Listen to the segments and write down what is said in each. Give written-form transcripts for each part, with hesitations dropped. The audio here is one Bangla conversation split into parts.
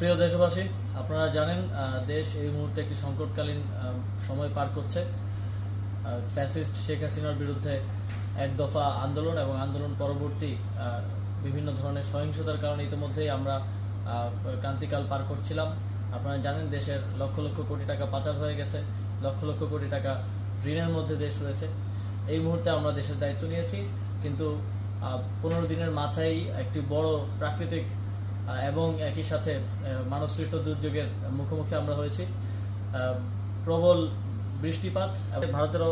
প্রিয় দেশবাসী, আপনারা জানেন দেশ এই মুহূর্তে একটি সংকটকালীন সময় পার করছে। ফ্যাসিস্ট শেখ হাসিনার বিরুদ্ধে এক দফা আন্দোলন এবং আন্দোলন পরবর্তী বিভিন্ন ধরনের সহিংসতার কারণে ইতিমধ্যেই আমরা ক্রান্তিকাল পার করছিলাম। আপনারা জানেন দেশের লক্ষ লক্ষ কোটি টাকা পাচার হয়ে গেছে, লক্ষ লক্ষ কোটি টাকা ঋণের মধ্যে দেশ রয়েছে। এই মুহূর্তে আমরা দেশের দায়িত্ব নিয়েছি, কিন্তু 15 দিনের মাথায় একটি বড় প্রাকৃতিক এবং একই সাথে মানবসৃষ্ট দুর্যোগের মুখোমুখি আমরা হয়েছি। প্রবল বৃষ্টিপাত এবং ভারতের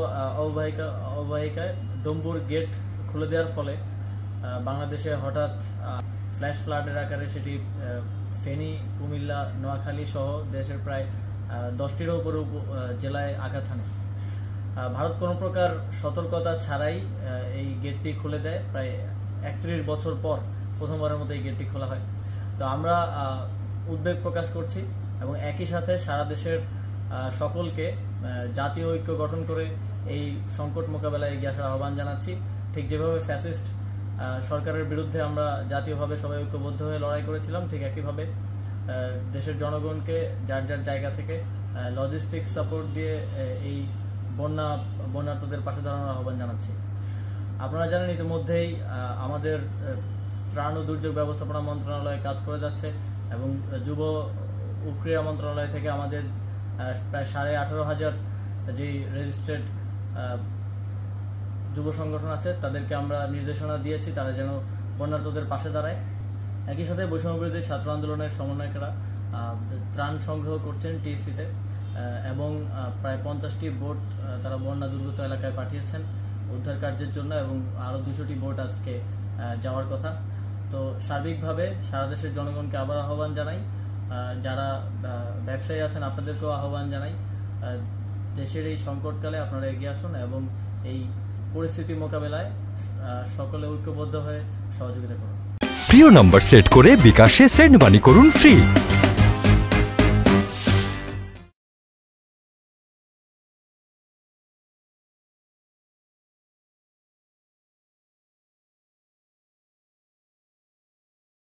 অববাহিকায় ডম্বুর গেট খুলে দেওয়ার ফলে বাংলাদেশে হঠাৎ ফ্ল্যাশ ফ্লাডের আকারে সেটি ফেনী, কুমিল্লা, নোয়াখালী সহ দেশের প্রায় 10টিরও উপরে জেলায় আঘাত হানে। ভারত কোনো প্রকার সতর্কতা ছাড়াই এই গেটটি খুলে দেয়। প্রায় 31 বছর পর প্রথমবারের মতো এই গেটটি খোলা হয়। তো আমরা উদ্বেগ প্রকাশ করছি এবং একই সাথে সারা দেশের সকলকে জাতীয় ঐক্য গঠন করে এই সংকট মোকাবেলায় এগিয়ে আসার আহ্বান জানাচ্ছি। ঠিক যেভাবে ফ্যাসিস্ট সরকারের বিরুদ্ধে আমরা জাতীয়ভাবে সবাই ঐক্যবদ্ধ হয়ে লড়াই করেছিলাম, ঠিক একইভাবে দেশের জনগণকে যার যার জায়গা থেকে লজিস্টিক সাপোর্ট দিয়ে এই বন্যার্তদের পাশে দাঁড়ানোর আহ্বান জানাচ্ছি। আপনারা জানেন ইতিমধ্যেই আমাদের ত্রাণ ও দুর্যোগ ব্যবস্থাপনা মন্ত্রণালয় কাজ করে যাচ্ছে এবং যুব ও ক্রীড়া মন্ত্রণালয় থেকে আমাদের প্রায় 18,500 যে রেজিস্ট্রেড যুব সংগঠন আছে তাদেরকে আমরা নির্দেশনা দিয়েছি তারা যেন বন্যার্তদের পাশে দাঁড়ায়। একই সাথে বৈষম্যবিরোধী ছাত্র আন্দোলনের সমন্বয়করা ত্রাণ সংগ্রহ করছেন টিএসসিতে এবং প্রায় 50টি বোট তারা বন্যা দুর্গত এলাকায় পাঠিয়েছেন উদ্ধার কার্যের জন্য এবং আরও 200টি বোট আজকে যাওয়ার কথা। তো সার্বিকভাবে সারা দেশের জনগণকে আবার আহ্বান জানাই, যারা ব্যবসায়ী আছেন আপনাদেরকেও আহ্বান জানাই, দেশের এই সংকটকালে আপনারা এগিয়ে আসুন এবং এই পরিস্থিতি মোকাবেলায় সকলে ঐক্যবদ্ধ হয়ে সহযোগিতা করুন। প্রিয় নম্বর সেট করে বিকাশে সেন্ড মানি করুন ফ্রি।